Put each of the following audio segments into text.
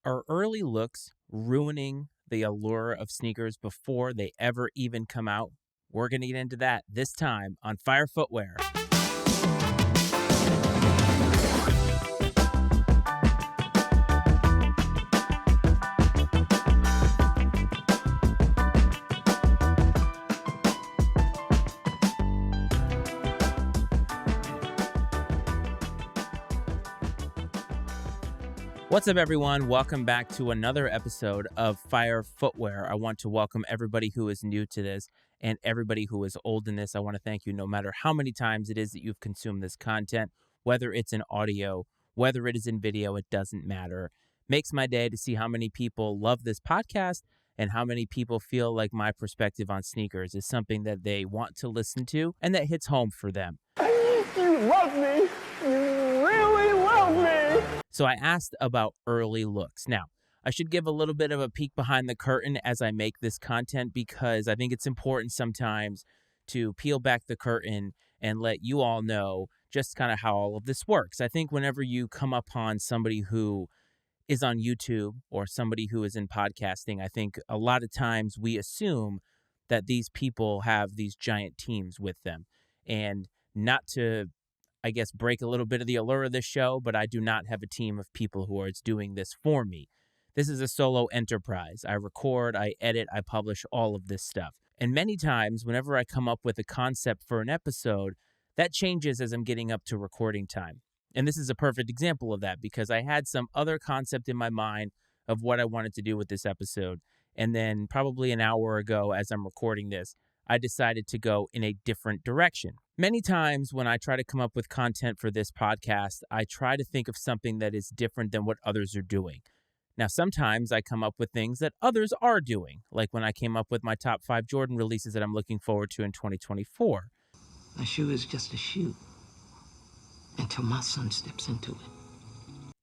Are early looks ruining the allure of sneakers before they ever even come out? We're going to get into that this time on Fire Footwear. What's up, everyone? Welcome back to another episode of Fire Footwear. I want to welcome everybody who is new to this and everybody who is old in this. I want to thank you no matter how many times it is that you've consumed this content, whether it's in audio, whether it is in video, it doesn't matter. Makes my day to see how many people love this podcast and how many people feel like my perspective on sneakers is something that they want to listen to and that hits home for them. You love me. You really love me. So I asked about early looks. Now, I should give a little bit of a peek behind the curtain as I make this content because I think it's important sometimes to peel back the curtain and let you all know just kind of how all of this works. I think whenever you come upon somebody who is on YouTube or somebody who is in podcasting, I think a lot of times we assume that these people have these giant teams with them. And not to, I guess, break a little bit of the allure of this show, but I do not have a team of people who are doing this for me. This is a solo enterprise. I record, I edit, I publish all of this stuff. And many times, whenever I come up with a concept for an episode, that changes as I'm getting up to recording time. And this is a perfect example of that because I had some other concept in my mind of what I wanted to do with this episode. And then probably an hour ago, as I'm recording this, I decided to go in a different direction. Many times when I try to come up with content for this podcast, I try to think of something that is different than what others are doing. Now, sometimes I come up with things that others are doing, like when I came up with my top 5 Jordan releases that I'm looking forward to in 2024. A shoe is just a shoe until my son steps into it.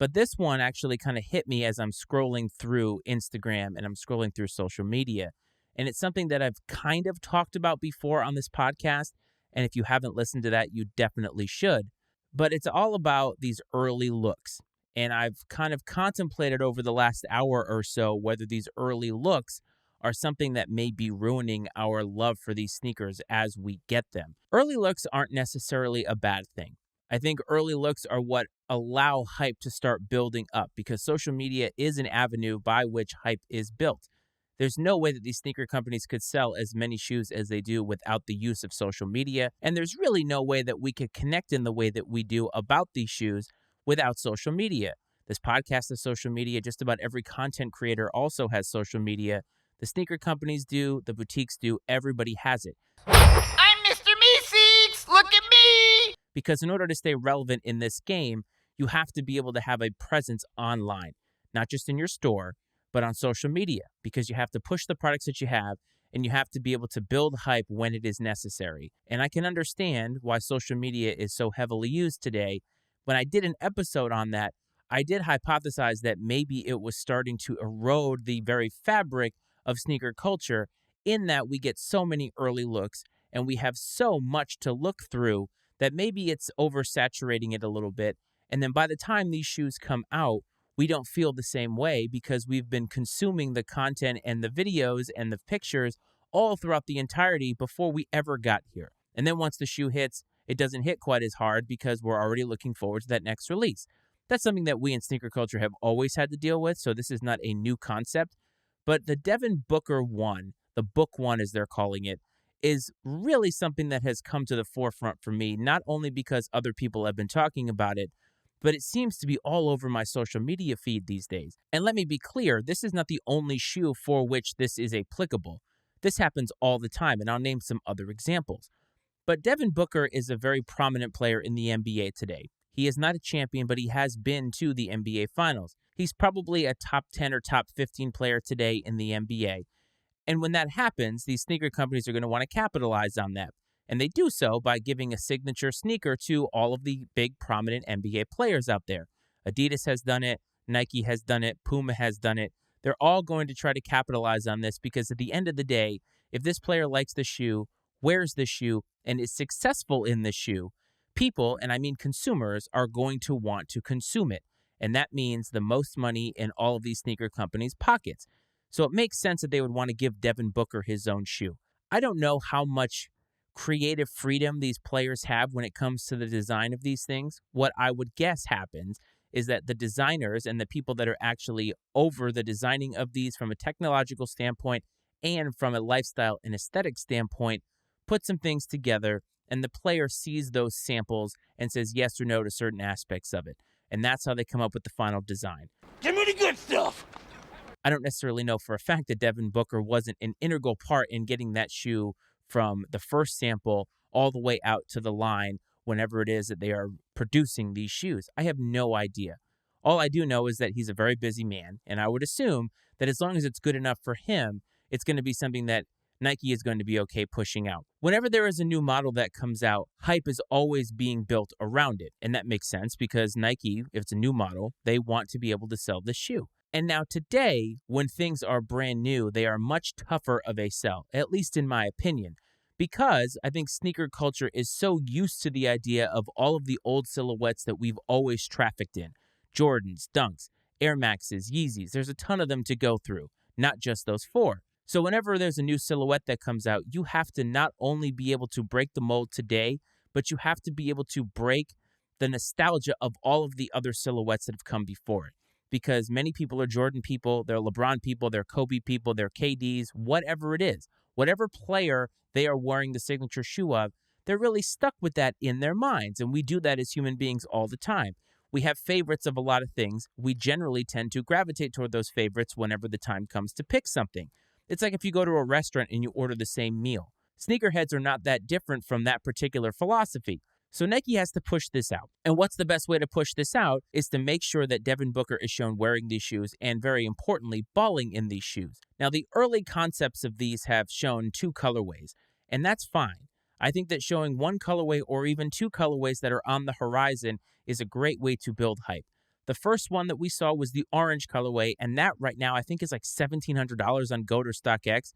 But this one actually kind of hit me as I'm scrolling through Instagram and I'm scrolling through social media. And it's something that I've kind of talked about before on this podcast. And if you haven't listened to that, you definitely should. But it's all about these early looks. And I've kind of contemplated over the last hour or so whether these early looks are something that may be ruining our love for these sneakers as we get them. Early looks aren't necessarily a bad thing. I think early looks are what allow hype to start building up because social media is an avenue by which hype is built. There's no way that these sneaker companies could sell as many shoes as they do without the use of social media. And there's really no way that we could connect in the way that we do about these shoes without social media. This podcast is social media. Just about every content creator also has social media. The sneaker companies do. The boutiques do. Everybody has it. I'm Mr. Meeseeks! Look at me! Because in order to stay relevant in this game, you have to be able to have a presence online, not just in your store, but on social media, because you have to push the products that you have and you have to be able to build hype when it is necessary. And I can understand why social media is so heavily used today. When I did an episode on that, I did hypothesize that maybe it was starting to erode the very fabric of sneaker culture in that we get so many early looks and we have so much to look through that maybe it's oversaturating it a little bit. And then by the time these shoes come out, we don't feel the same way because we've been consuming the content and the videos and the pictures all throughout the entirety before we ever got here. And then once the shoe hits, it doesn't hit quite as hard because we're already looking forward to that next release. That's something that we in sneaker culture have always had to deal with, so this is not a new concept. But the Devin Booker one, the Book One as they're calling it, is really something that has come to the forefront for me, not only because other people have been talking about it, but it seems to be all over my social media feed these days. And let me be clear, this is not the only shoe for which this is applicable. This happens all the time, and I'll name some other examples. But Devin Booker is a very prominent player in the NBA today. He is not a champion, but he has been to the NBA Finals. He's probably a top 10 or top 15 player today in the NBA. And when that happens, these sneaker companies are going to want to capitalize on that. And they do so by giving a signature sneaker to all of the big prominent NBA players out there. Adidas has done it. Nike has done it. Puma has done it. They're all going to try to capitalize on this because at the end of the day, if this player likes the shoe, wears the shoe, and is successful in the shoe, people, and I mean consumers, are going to want to consume it. And that means the most money in all of these sneaker companies' pockets. So it makes sense that they would want to give Devin Booker his own shoe. I don't know how much creative freedom these players have when it comes to the design of these things. What I would guess happens is that the designers and the people that are actually over the designing of these from a technological standpoint and from a lifestyle and aesthetic standpoint put some things together, and the player sees those samples and says yes or no to certain aspects of it. And that's how they come up with the final design. Give me the good stuff. I don't necessarily know for a fact that Devin Booker wasn't an integral part in getting that shoe from the first sample all the way out to the line whenever it is that they are producing these shoes. I have no idea. All I do know is that he's a very busy man, and I would assume that as long as it's good enough for him, it's going to be something that Nike is going to be okay pushing out. Whenever there is a new model that comes out, hype is always being built around it. And that makes sense because Nike, if it's a new model, they want to be able to sell the shoe. And now today, when things are brand new, they are much tougher of a sell, at least in my opinion, because I think sneaker culture is so used to the idea of all of the old silhouettes that we've always trafficked in. Jordans, Dunks, Air Maxes, Yeezys, there's a ton of them to go through, not just those four. So whenever there's a new silhouette that comes out, you have to not only be able to break the mold today, but you have to be able to break the nostalgia of all of the other silhouettes that have come before it. Because many people are Jordan people, they're LeBron people, they're Kobe people, they're KDs, whatever it is. Whatever player they are wearing the signature shoe of, they're really stuck with that in their minds. And we do that as human beings all the time. We have favorites of a lot of things. We generally tend to gravitate toward those favorites whenever the time comes to pick something. It's like if you go to a restaurant and you order the same meal. Sneakerheads are not that different from that particular philosophy. So Nike has to push this out. And what's the best way to push this out is to make sure that Devin Booker is shown wearing these shoes and, very importantly, balling in these shoes. Now, the early concepts of these have shown two colorways, and that's fine. I think that showing one colorway or even two colorways that are on the horizon is a great way to build hype. The first one that we saw was the orange colorway, and that right now I think is like $1,700 on GOAT or StockX.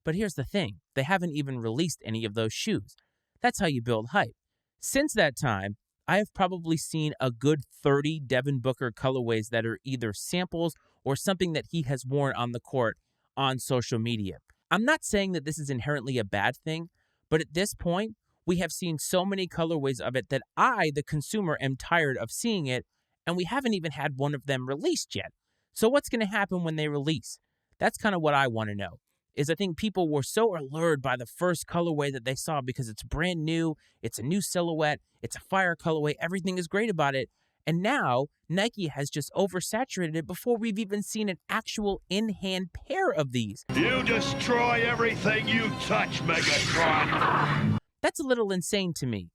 But here's the thing. They haven't even released any of those shoes. That's how you build hype. Since that time, I have probably seen a good 30 Devin Booker colorways that are either samples or something that he has worn on the court on social media. I'm not saying that this is inherently a bad thing, but at this point, we have seen so many colorways of it that I, the consumer, am tired of seeing it, and we haven't even had one of them released yet. So what's going to happen when they release? That's kind of what I want to know. Is I think people were so allured by the first colorway that they saw because it's brand new, it's a new silhouette, it's a fire colorway, everything is great about it. And now Nike has just oversaturated it before we've even seen an actual in-hand pair of these. You destroy everything you touch, Megatron! That's a little insane to me.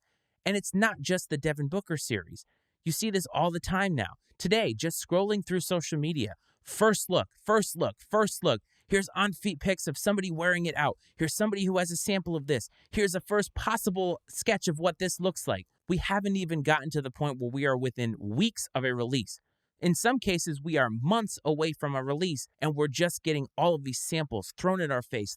And it's not just the Devin Booker series. You see this all the time now. Today, just scrolling through social media, first look. Here's on-feet pics of somebody wearing it out. Here's somebody who has a sample of this. Here's a first possible sketch of what this looks like. We haven't even gotten to the point where we are within weeks of a release. In some cases, we are months away from a release, and we're just getting all of these samples thrown at our face.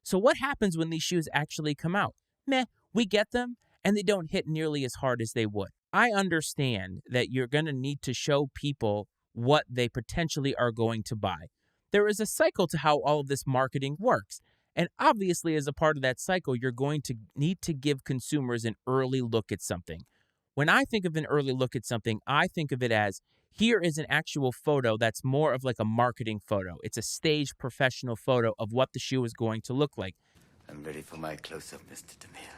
So what happens when these shoes actually come out? Meh, we get them, and they don't hit nearly as hard as they would. I understand that you're going to need to show people what they potentially are going to buy. There is a cycle to how all of this marketing works. And obviously, as a part of that cycle, you're going to need to give consumers an early look at something. When I think of an early look at something, I think of it as, here is an actual photo that's more of like a marketing photo. It's a staged professional photo of what the shoe is going to look like. I'm ready for my close-up, Mr. DeMille.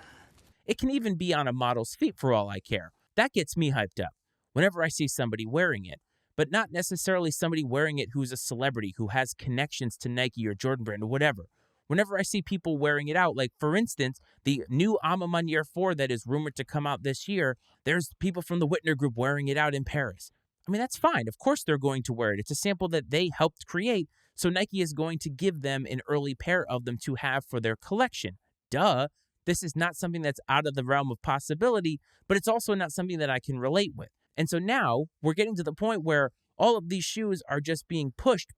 It can even be on a model's feet for all I care. That gets me hyped up whenever I see somebody wearing it. But not necessarily somebody wearing it who's a celebrity, who has connections to Nike or Jordan Brand or whatever. Whenever I see people wearing it out, like for instance, the new Ama Maniere 4 that is rumored to come out this year, there's people from the Whitner Group wearing it out in Paris. I mean, that's fine. Of course they're going to wear it. It's a sample that they helped create, so Nike is going to give them an early pair of them to have for their collection. Duh. This is not something that's out of the realm of possibility, but it's also not something that I can relate with. And so now we're getting to the point where all of these shoes are just being pushed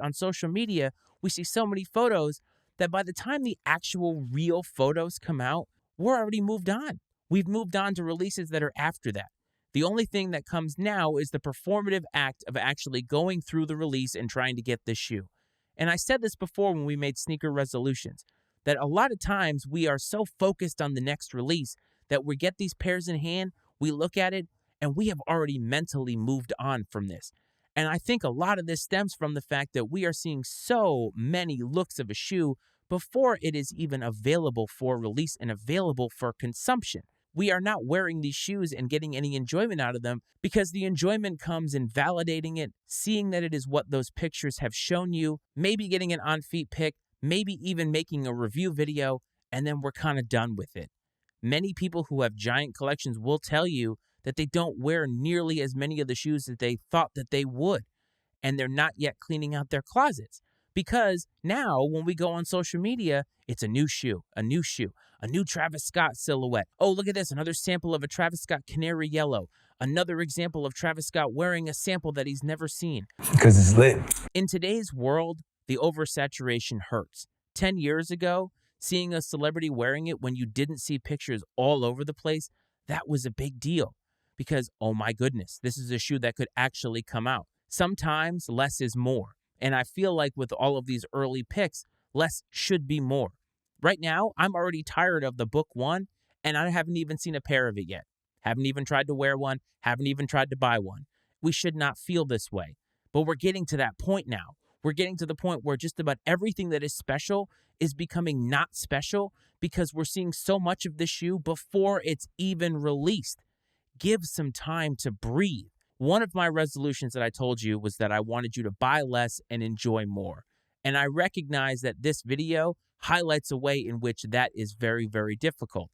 on social media. We see so many photos that by the time the actual real photos come out, we're already moved on. We've moved on to releases that are after that. The only thing that comes now is the performative act of actually going through the release and trying to get this shoe. And I said this before when we made sneaker resolutions, that a lot of times we are so focused on the next release that we get these pairs in hand, we look at it, and we have already mentally moved on from this. And I think a lot of this stems from the fact that we are seeing so many looks of a shoe before it is even available for release and available for consumption. We are not wearing these shoes and getting any enjoyment out of them because the enjoyment comes in validating it, seeing that it is what those pictures have shown you, maybe getting an on-feet pic, maybe even making a review video, and then we're kind of done with it. Many people who have giant collections will tell you that they don't wear nearly as many of the shoes that they thought that they would, and they're not yet cleaning out their closets. Because now, when we go on social media, it's a new shoe, a new Travis Scott silhouette. Oh, look at this, another sample of a Travis Scott canary yellow. Another example of Travis Scott wearing a sample that he's never seen. Because it's lit. In today's world, the oversaturation hurts. 10 years ago, seeing a celebrity wearing it when you didn't see pictures all over the place, that was a big deal. Because, oh my goodness, this is a shoe that could actually come out. Sometimes less is more. And I feel like with all of these early picks, less should be more. Right now, I'm already tired of the book one, and I haven't even seen a pair of it yet. Haven't even tried to wear one, haven't even tried to buy one. We should not feel this way. But we're getting to that point now. We're getting to the point where just about everything that is special is becoming not special because we're seeing so much of the shoe before it's even released. Give some time to breathe. One of my resolutions that I told you was that I wanted you to buy less and enjoy more. And I recognize that this video highlights a way in which that is very, very difficult.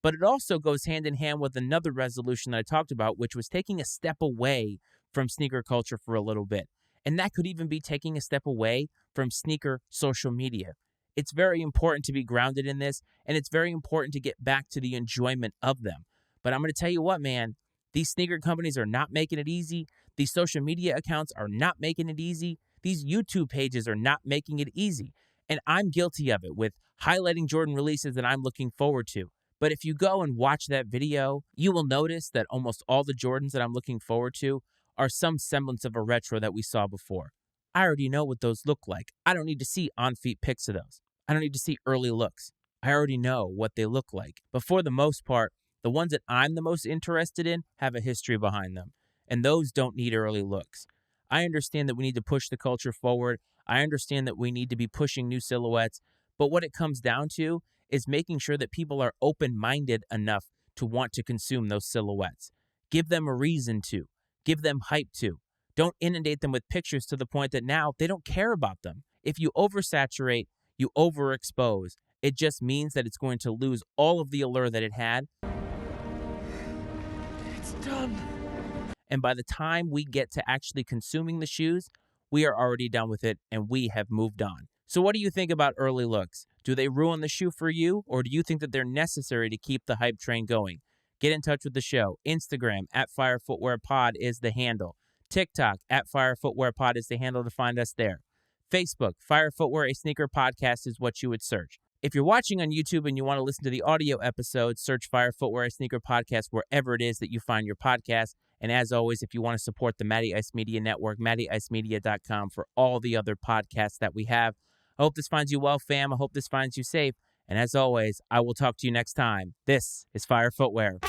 But it also goes hand in hand with another resolution that I talked about, which was taking a step away from sneaker culture for a little bit. And that could even be taking a step away from sneaker social media. It's very important to be grounded in this, and it's very important to get back to the enjoyment of them. But I'm going to tell you what, man, these sneaker companies are not making it easy. These social media accounts are not making it easy. These YouTube pages are not making it easy. And I'm guilty of it with highlighting Jordan releases that I'm looking forward to. But if you go and watch that video, you will notice that almost all the Jordans that I'm looking forward to are some semblance of a retro that we saw before. I already know what those look like. I don't need to see on-feet pics of those. I don't need to see early looks. I already know what they look like. But for the most part, the ones that I'm the most interested in have a history behind them, and those don't need early looks. I understand that we need to push the culture forward. I understand that we need to be pushing new silhouettes, but what it comes down to is making sure that people are open-minded enough to want to consume those silhouettes. Give them a reason to. Give them hype to. Don't inundate them with pictures to the point that now they don't care about them. If you oversaturate, you overexpose. It just means that it's going to lose all of the allure that it had. Done. And by the time we get to actually consuming the shoes, we are already done with it and we have moved on. So what do you think about early looks? Do they ruin the shoe for you, or do you think that they're necessary to keep the hype train going? Get in touch with the show. Instagram @FireFootwearPod is the handle. TikTok @FireFootwearPod is the handle to find us there. Facebook, Fire Footwear, a sneaker podcast is what you would search. If you're watching on YouTube and you want to listen to the audio episode, search Fire Footwear, a sneaker podcast wherever it is that you find your podcast. And as always, if you want to support the Matty Ice Media Network, mattyicemedia.com for all the other podcasts that we have. I hope this finds you well, fam. I hope this finds you safe. And as always, I will talk to you next time. This is Fire Footwear.